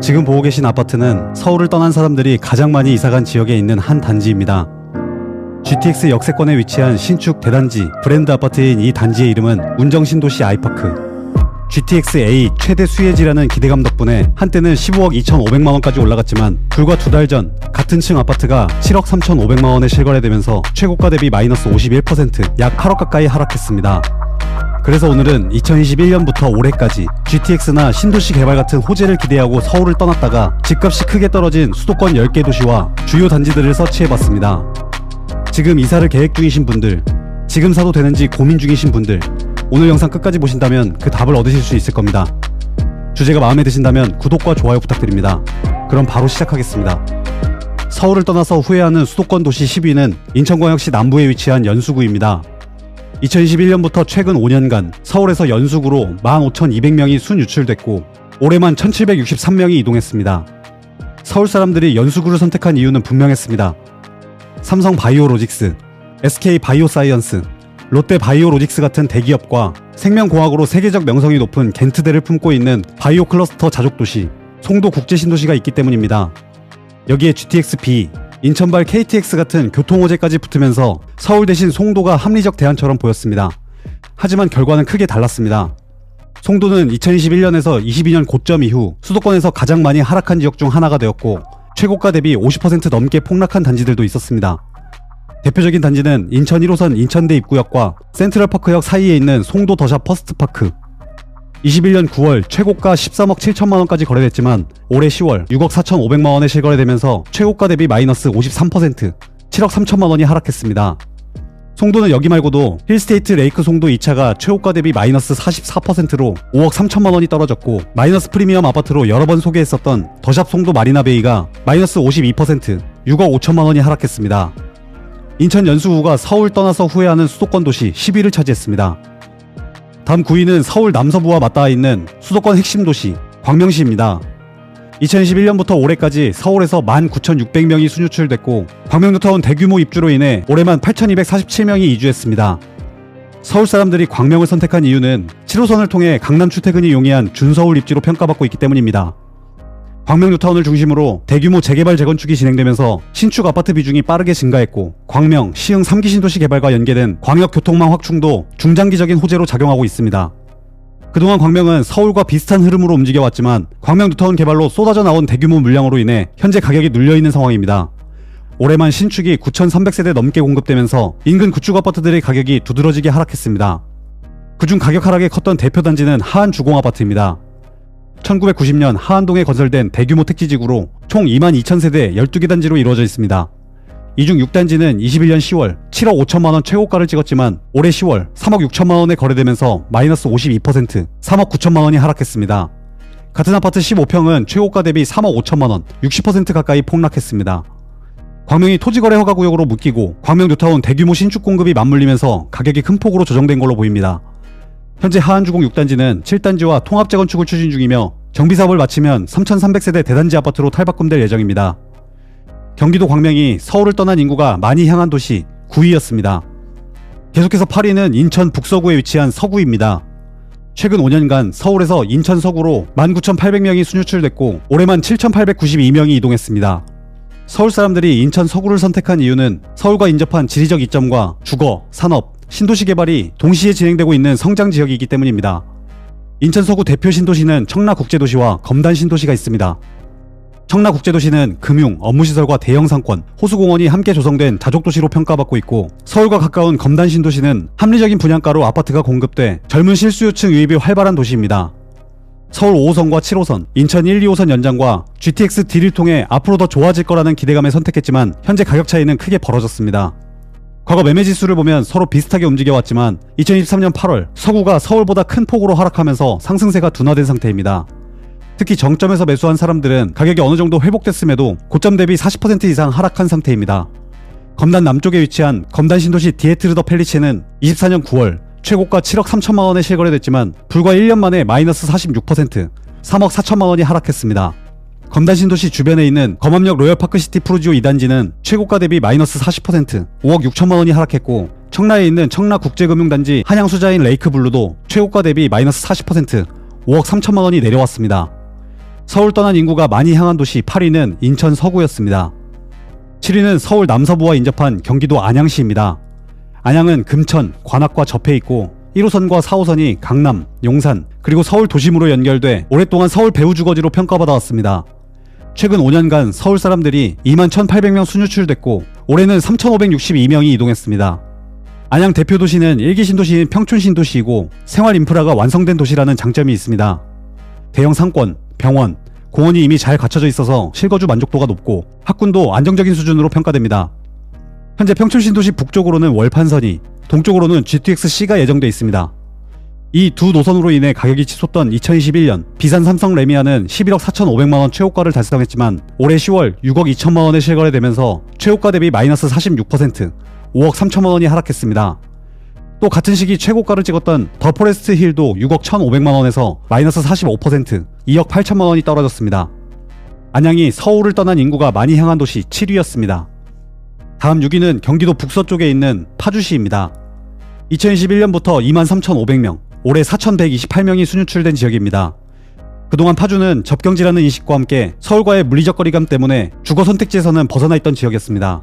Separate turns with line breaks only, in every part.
지금 보고 계신 아파트는 서울을 떠난 사람들이 가장 많이 이사간 지역에 있는 한 단지입니다. GTX 역세권에 위치한 신축 대단지 브랜드 아파트인 이 단지의 이름은 운정신도시 아이파크. GTX-A 최대 수혜지라는 기대감 덕분에 한때는 15억 2,500만원까지 올라갔지만 불과 2달 전 같은 층 아파트가 7억 3,500만원에 실거래되면서 최고가 대비 마이너스 51%, 약 8억 가까이 하락했습니다. 그래서 오늘은 2021년부터 올해까지 GTX나 신도시 개발 같은 호재를 기대하고 서울을 떠났다가 집값이 크게 떨어진 수도권 10개 도시와 주요 단지들을 서치해봤습니다. 지금 이사를 계획 중이신 분들, 지금 사도 되는지 고민 중이신 분들, 오늘 영상 끝까지 보신다면 그 답을 얻으실 수 있을 겁니다. 주제가 마음에 드신다면 구독과 좋아요 부탁드립니다. 그럼 바로 시작하겠습니다. 서울을 떠나서 후회하는 수도권 도시 10위는 인천광역시 남부에 위치한 연수구입니다. 2021년부터 최근 5년간 서울에서 연수구로 15,200명이 순유출됐고 올해만 1,763명이 이동했습니다. 서울 사람들이 연수구를 선택한 이유는 분명했습니다. 삼성 바이오로직스, SK 바이오사이언스, 롯데 바이오로직스 같은 대기업과 생명공학으로 세계적 명성이 높은 겐트대를 품고 있는 바이오 클러스터 자족도시 송도 국제신도시가 있기 때문입니다. 여기에 GTX-B, 인천발 KTX 같은 교통호재까지 붙으면서 서울 대신 송도가 합리적 대안처럼 보였습니다. 하지만 결과는 크게 달랐습니다. 송도는 2021년에서 22년 고점 이후 수도권에서 가장 많이 하락한 지역 중 하나가 되었고 최고가 대비 50% 넘게 폭락한 단지들도 있었습니다. 대표적인 단지는 인천 1호선 인천대 입구역과 센트럴파크역 사이에 있는 송도 더샵 퍼스트파크. 21년 9월 최고가 13억 7천만원까지 거래됐지만 올해 10월 6억 4,500만원에 실거래되면서 최고가 대비 마이너스 53%, 7억 3천만원이 하락했습니다. 송도는 여기 말고도 힐스테이트 레이크 송도 2차가 최고가 대비 마이너스 44%로 5억 3천만원이 떨어졌고 마이너스 프리미엄 아파트로 여러 번 소개했었던 더샵 송도 마리나베이가 마이너스 52%, 6억 5천만원이 하락했습니다. 인천 연수구가 서울 떠나서 후회하는 수도권 도시 10위를 차지했습니다. 다음 9위는 서울 남서부와 맞닿아 있는 수도권 핵심 도시 광명시입니다. 2021년부터 올해까지 서울에서 19,600명이 순유출됐고 광명뉴타운 대규모 입주로 인해 올해만 8,247명이 이주했습니다. 서울 사람들이 광명을 선택한 이유는 7호선을 통해 강남 출퇴근이 용이한 준서울 입지로 평가받고 있기 때문입니다. 광명뉴타운을 중심으로 대규모 재개발 재건축이 진행되면서 신축 아파트 비중이 빠르게 증가했고 광명, 시흥 3기 신도시 개발과 연계된 광역교통망 확충도 중장기적인 호재로 작용하고 있습니다. 그동안 광명은 서울과 비슷한 흐름으로 움직여왔지만 광명뉴타운 개발로 쏟아져 나온 대규모 물량으로 인해 현재 가격이 눌려있는 상황입니다. 올해만 신축이 9,300세대 넘게 공급되면서 인근 구축 아파트들의 가격이 두드러지게 하락했습니다. 그중 가격 하락에 컸던 대표 단지는 하안주공아파트입니다. 1990년 하안동에 건설된 대규모 택지지구로 총 22,000세대 12개 단지로 이루어져 있습니다. 이 중 6단지는 21년 10월 7억 5천만원 최고가를 찍었지만 올해 10월 3억 6천만원에 거래되면서 마이너스 52%, 3억 9천만원이 하락했습니다. 같은 아파트 15평은 최고가 대비 3억 5천만원, 60% 가까이 폭락했습니다. 광명이 토지거래 허가구역으로 묶이고 광명뉴타운 대규모 신축 공급이 맞물리면서 가격이 큰 폭으로 조정된 걸로 보입니다. 현재 하안주공 6단지는 7단지와 통합 재건축을 추진 중이며 정비사업을 마치면 3,300세대 대단지 아파트로 탈바꿈될 예정입니다. 경기도 광명이 서울을 떠난 인구가 많이 향한 도시 9위였습니다. 계속해서 8위는 인천 북서구에 위치한 서구입니다. 최근 5년간 서울에서 인천 서구로 19,800명이 순유출됐고 올해만 7,892명이 이동했습니다. 서울 사람들이 인천 서구를 선택한 이유는 서울과 인접한 지리적 이점과 주거, 산업, 신도시 개발이 동시에 진행되고 있는 성장 지역이기 때문입니다. 인천 서구 대표 신도시는 청라국제도시와 검단신도시가 있습니다. 청라국제도시는 금융, 업무시설과 대형 상권, 호수공원이 함께 조성된 자족도시로 평가받고 있고 서울과 가까운 검단신도시는 합리적인 분양가로 아파트가 공급돼 젊은 실수요층 유입이 활발한 도시입니다. 서울 5호선과 7호선, 인천 1, 2호선 연장과 GTX D를 통해 앞으로 더 좋아질 거라는 기대감에 선택했지만 현재 가격 차이는 크게 벌어졌습니다. 과거 매매지수를 보면 서로 비슷하게 움직여왔지만 2023년 8월 서구가 서울보다 큰 폭으로 하락하면서 상승세가 둔화된 상태입니다. 특히 정점에서 매수한 사람들은 가격이 어느 정도 회복됐음에도 고점 대비 40% 이상 하락한 상태입니다. 검단 남쪽에 위치한 검단신도시 디에트르더 펠리체는 24년 9월 최고가 7억 3천만원에 실거래됐지만 불과 1년 만에 마이너스 46%, 3억 4천만원이 하락했습니다. 검단신도시 주변에 있는 검암역 로열파크시티 프루지오 2단지는 최고가 대비 마이너스 40%, 5억 6천만원이 하락했고 청라에 있는 청라국제금융단지 한양수자인 레이크블루도 최고가 대비 마이너스 40%, 5억 3천만원이 내려왔습니다. 서울 떠난 인구가 많이 향한 도시 8위는 인천 서구였습니다. 7위는 서울 남서부와 인접한 경기도 안양시입니다. 안양은 금천, 관악과 접해 있고 1호선과 4호선이 강남, 용산, 그리고 서울 도심으로 연결돼 오랫동안 서울 배후주거지로 평가받아 왔습니다. 최근 5년간 서울 사람들이 21,800명 순유출됐고 올해는 3,562명이 이동했습니다. 안양 대표 도시는 1기 신도시인 평촌 신도시이고 생활 인프라가 완성된 도시라는 장점이 있습니다. 대형 상권, 병원, 공원이 이미 잘 갖춰져 있어서 실거주 만족도가 높고 학군도 안정적인 수준으로 평가됩니다. 현재 평촌 신도시 북쪽으로는 월판선이, 동쪽으로는 GTX-C가 예정돼 있습니다. 이 두 노선으로 인해 가격이 치솟던 2021년 비산 삼성 레미안은 11억 4,500만원 최고가를 달성했지만 올해 10월 6억 2천만원에 실거래되면서 최고가 대비 마이너스 46%, 5억 3천만원이 하락했습니다. 또 같은 시기 최고가를 찍었던 더 포레스트 힐도 6억 1,500만원에서 마이너스 45%, 2억 8천만원이 떨어졌습니다. 안양이 서울을 떠난 인구가 많이 향한 도시 7위였습니다. 다음 6위는 경기도 북서쪽에 있는 파주시입니다. 2021년부터 23,500명, 올해 4,128명이 순유출된 지역입니다. 그동안 파주는 접경지라는 인식과 함께 서울과의 물리적 거리감 때문에 주거 선택지에서는 벗어나 있던 지역이었습니다.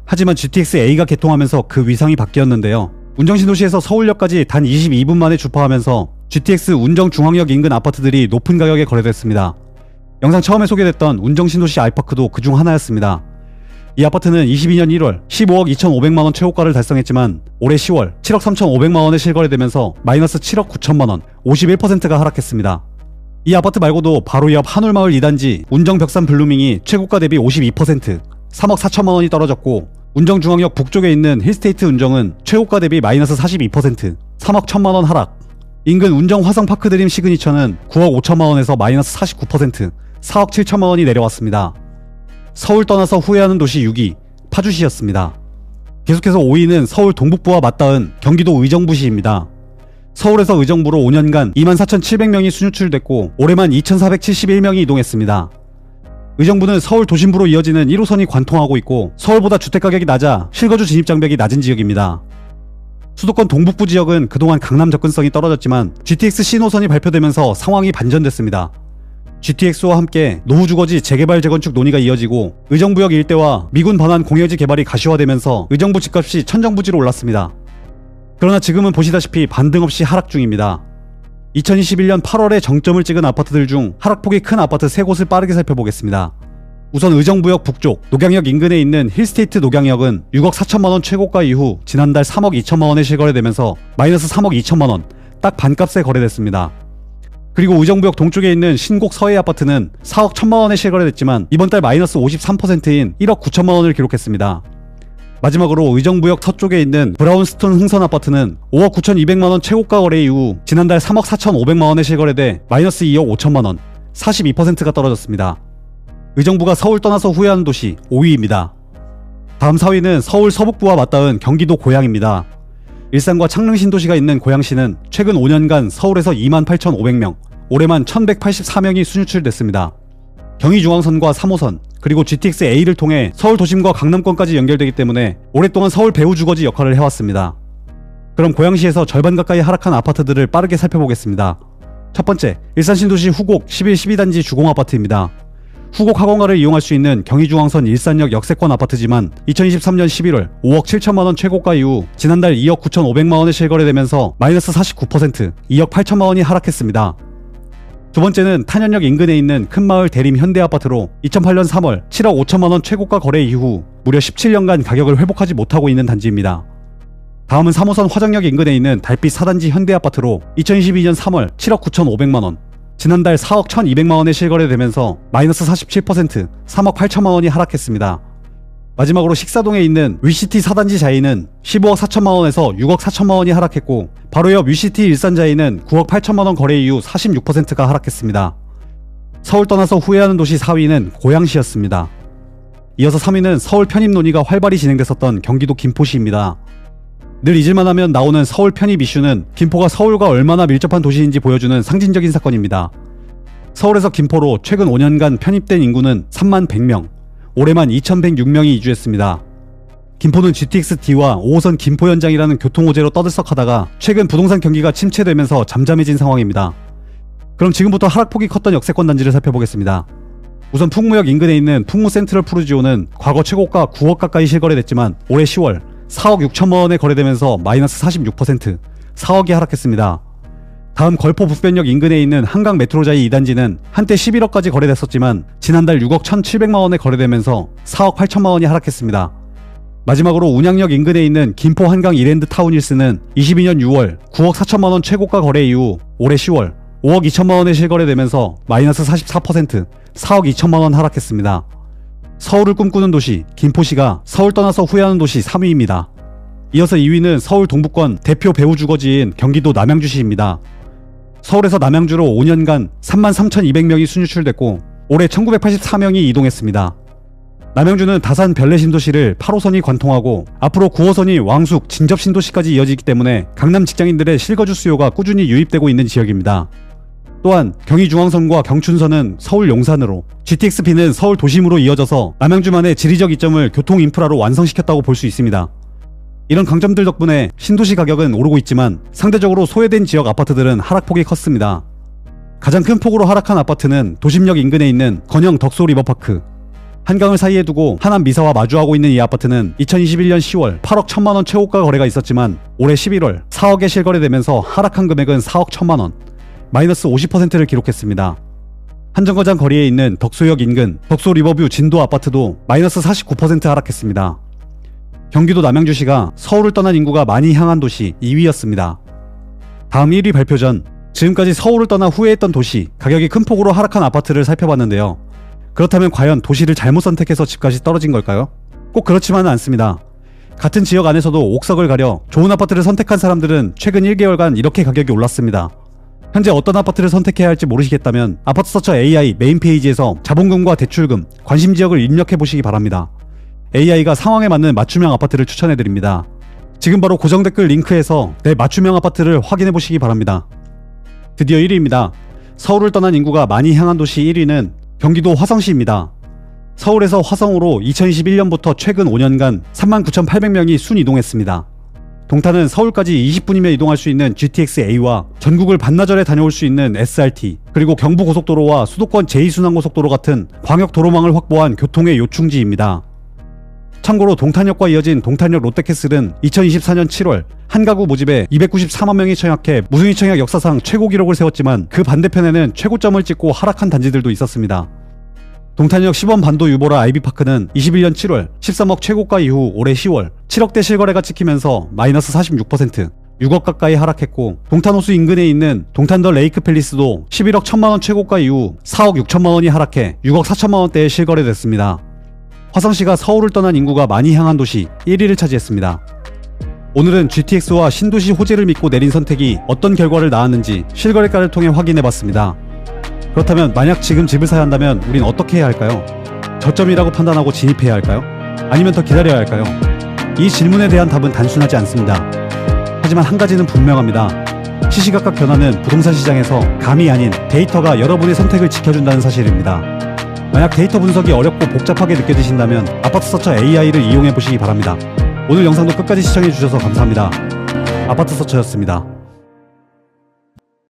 하지만 GTX-A가 개통하면서 그 위상이 바뀌었는데요. 운정신도시에서 서울역까지 단 22분 만에 주파하면서 GTX 운정중앙역 인근 아파트들이 높은 가격에 거래됐습니다. 영상 처음에 소개됐던 운정신도시 아이파크도 그중 하나였습니다. 이 아파트는 22년 1월 15억 2,500만원 최고가를 달성했지만 올해 10월 7억 3,500만원에 실거래되면서 마이너스 7억 9천만원, 51%가 하락했습니다. 이 아파트 말고도 바로 옆 한울마을 2단지 운정벽산 블루밍이 최고가 대비 52%, 3억 4천만원이 떨어졌고 운정중앙역 북쪽에 있는 힐스테이트 운정은 최고가 대비 마이너스 42%, 3억 1천만원 하락. 인근 운정 화성파크드림 시그니처는 9억 5천만원에서 마이너스 49%, 4억 7천만원이 내려왔습니다. 서울 떠나서 후회하는 도시 6위, 파주시였습니다. 계속해서 5위는 서울 동북부와 맞닿은 경기도 의정부시입니다. 서울에서 의정부로 5년간 24,700명이 순유출됐고 올해만 2,471명이 이동했습니다. 의정부는 서울 도심부로 이어지는 1호선이 관통하고 있고 서울보다 주택가격이 낮아 실거주 진입장벽이 낮은 지역입니다. 수도권 동북부 지역은 그동안 강남 접근성이 떨어졌지만 GTX-C 노선이 발표되면서 상황이 반전됐습니다. GTX와 함께 노후주거지 재개발 재건축 논의가 이어지고 의정부역 일대와 미군 반환 공여지 개발이 가시화되면서 의정부 집값이 천정부지로 올랐습니다. 그러나 지금은 보시다시피 반등 없이 하락 중입니다. 2021년 8월에 정점을 찍은 아파트들 중 하락폭이 큰 아파트 3곳을 빠르게 살펴보겠습니다. 우선 의정부역 북쪽 녹양역 인근에 있는 힐스테이트 녹양역은 6억 4천만원 최고가 이후 지난달 3억 2천만원에 실거래되면서 마이너스 3억 2천만원, 딱 반값에 거래됐습니다. 그리고 의정부역 동쪽에 있는 신곡 서해 아파트는 4억 1천만원에 실거래됐지만 이번 달 마이너스 53%인 1억 9천만원을 기록했습니다. 마지막으로 의정부역 서쪽에 있는 브라운스톤 흥선 아파트는 5억 9,200만원 최고가 거래 이후 지난달 3억 4,500만원에 실거래돼 마이너스 2억 5천만원, 42%가 떨어졌습니다. 의정부가 서울 떠나서 후회하는 도시 5위입니다. 다음 4위는 서울 서북부와 맞닿은 경기도 고양입니다. 일산과 창릉 신도시가 있는 고양시는 최근 5년간 서울에서 28,500명, 올해만 1,184명이 순유출됐습니다. 경의중앙선과 3호선, 그리고 GTX-A를 통해 서울 도심과 강남권까지 연결되기 때문에 오랫동안 서울 배후주거지 역할을 해왔습니다. 그럼 고양시에서 절반 가까이 하락한 아파트들을 빠르게 살펴보겠습니다. 첫 번째, 일산신도시 후곡 11, 12단지 주공아파트입니다. 후곡 학원가를 이용할 수 있는 경의중앙선 일산역 역세권 아파트지만 2023년 11월 5억 7천만원 최고가 이후 지난달 2억 9,500만원에 실거래되면서 마이너스 49%, 2억 8천만원이 하락했습니다. 두 번째는 탄현역 인근에 있는 큰마을 대림 현대아파트로 2008년 3월 7억 5천만원 최고가 거래 이후 무려 17년간 가격을 회복하지 못하고 있는 단지입니다. 다음은 3호선 화정역 인근에 있는 달빛 4단지 현대아파트로 2022년 3월 7억 9,500만원, 지난달 4억 1,200만원에 실거래되면서 마이너스 47%, 3억 8천만원이 하락했습니다. 마지막으로 식사동에 있는 위시티 4단지 자이는 15억 4천만원에서 6억 4천만원이 하락했고 바로 옆 위시티 일산 자이는 9억 8천만원 거래 이후 46%가 하락했습니다. 서울 떠나서 후회하는 도시 4위는 고양시였습니다. 이어서 3위는 서울 편입 논의가 활발히 진행됐었던 경기도 김포시입니다. 늘 잊을만 하면 나오는 서울 편입 이슈는 김포가 서울과 얼마나 밀접한 도시인지 보여주는 상징적인 사건입니다. 서울에서 김포로 최근 5년간 편입된 인구는 3만 100명, 올해만 2,106명이 이주했습니다. 김포는 GTX-D와 5호선 김포 연장이라는 교통호재로 떠들썩하다가 최근 부동산 경기가 침체되면서 잠잠해진 상황입니다. 그럼 지금부터 하락폭이 컸던 역세권 단지를 살펴보겠습니다. 우선 풍무역 인근에 있는 풍무 센트럴 푸르지오는 과거 최고가 9억 가까이 실거래됐지만 올해 10월 4억 6천만 원에 거래되면서 마이너스 46%, 4억이 하락했습니다. 다음 걸포 북변역 인근에 있는 한강 메트로자이 2단지는 한때 11억까지 거래됐었지만 지난달 6억 1,700만 원에 거래되면서 4억 8천만 원이 하락했습니다. 마지막으로 운양역 인근에 있는 김포 한강 이랜드 타운힐스는 22년 6월 9억 4천만 원 최고가 거래 이후 올해 10월 5억 2천만 원에 실거래되면서 마이너스 44%, 4억 2천만 원 하락했습니다. 서울을 꿈꾸는 도시 김포시가 서울 떠나서 후회하는 도시 3위입니다. 이어서 2위는 서울 동부권 대표 배후 주거지인 경기도 남양주시입니다. 서울에서 남양주로 5년간 33,200명이 순유출됐고 올해 1984명이 이동했습니다. 남양주는 다산 별내 신도시를 8호선이 관통하고 앞으로 9호선이 왕숙, 진접 신도시까지 이어지기 때문에 강남 직장인들의 실거주 수요가 꾸준히 유입되고 있는 지역입니다. 또한 경의중앙선과 경춘선은 서울 용산으로, GTX-B는 서울 도심으로 이어져서 남양주만의 지리적 이점을 교통 인프라로 완성시켰다고 볼 수 있습니다. 이런 강점들 덕분에 신도시 가격은 오르고 있지만 상대적으로 소외된 지역 아파트들은 하락폭이 컸습니다. 가장 큰 폭으로 하락한 아파트는 도심역 인근에 있는 건영 덕소 리버파크. 한강을 사이에 두고 하남 미사와 마주하고 있는 이 아파트는 2021년 10월 8억 1천만 원 최고가 거래가 있었지만 올해 11월 4억에 실거래되면서 하락한 금액은 4억 1천만 원, 마이너스 50%를 기록했습니다. 한정거장 거리에 있는 덕소역 인근 덕소 리버뷰 진도 아파트도 마이너스 49% 하락했습니다. 경기도 남양주시가 서울을 떠난 인구가 많이 향한 도시 2위였습니다. 다음 1위 발표 전 지금까지 서울을 떠나 후회했던 도시, 가격이 큰 폭으로 하락한 아파트를 살펴봤는데요. 그렇다면 과연 도시를 잘못 선택해서 집값이 떨어진 걸까요? 꼭 그렇지만은 않습니다. 같은 지역 안에서도 옥석을 가려 좋은 아파트를 선택한 사람들은 최근 1개월간 이렇게 가격이 올랐습니다. 현재 어떤 아파트를 선택해야 할지 모르시겠다면 아파트 서처 AI 메인 페이지에서 자본금과 대출금, 관심 지역을 입력해 보시기 바랍니다. AI가 상황에 맞는 맞춤형 아파트를 추천해드립니다. 지금 바로 고정 댓글 링크에서 내 맞춤형 아파트를 확인해 보시기 바랍니다. 드디어 1위입니다. 서울을 떠난 인구가 많이 향한 도시 1위는 경기도 화성시입니다. 서울에서 화성으로 2021년부터 최근 5년간 39,800명이 순이동했습니다. 동탄은 서울까지 20분이면 이동할 수 있는 GTX-A와 전국을 반나절에 다녀올 수 있는 SRT, 그리고 경부고속도로와 수도권 제2순환고속도로 같은 광역도로망을 확보한 교통의 요충지입니다. 참고로 동탄역과 이어진 동탄역 롯데캐슬은 2024년 7월 한 가구 모집에 294만 명이 청약해 무순위 청약 역사상 최고 기록을 세웠지만 그 반대편에는 최고점을 찍고 하락한 단지들도 있었습니다. 동탄역 시범 반도 유보라 아이비파크는 21년 7월 13억 최고가 이후 올해 10월 7억대 실거래가 찍히면서 마이너스 46%, 6억 가까이 하락했고, 동탄호수 인근에 있는 동탄더 레이크 팰리스도 11억 1천만 원 최고가 이후 4억 6천만 원이 하락해 6억 4천만 원대에 실거래됐습니다. 화성시가 서울을 떠난 인구가 많이 향한 도시 1위를 차지했습니다. 오늘은 GTX와 신도시 호재를 믿고 내린 선택이 어떤 결과를 낳았는지 실거래가를 통해 확인해봤습니다. 그렇다면 만약 지금 집을 사야 한다면 우린 어떻게 해야 할까요? 저점이라고 판단하고 진입해야 할까요? 아니면 더 기다려야 할까요? 이 질문에 대한 답은 단순하지 않습니다. 하지만 한 가지는 분명합니다. 시시각각 변하는 부동산 시장에서 감이 아닌 데이터가 여러분의 선택을 지켜준다는 사실입니다. 만약 데이터 분석이 어렵고 복잡하게 느껴지신다면 아파트 서처 AI를 이용해 보시기 바랍니다. 오늘 영상도 끝까지 시청해 주셔서 감사합니다. 아파트 서처였습니다.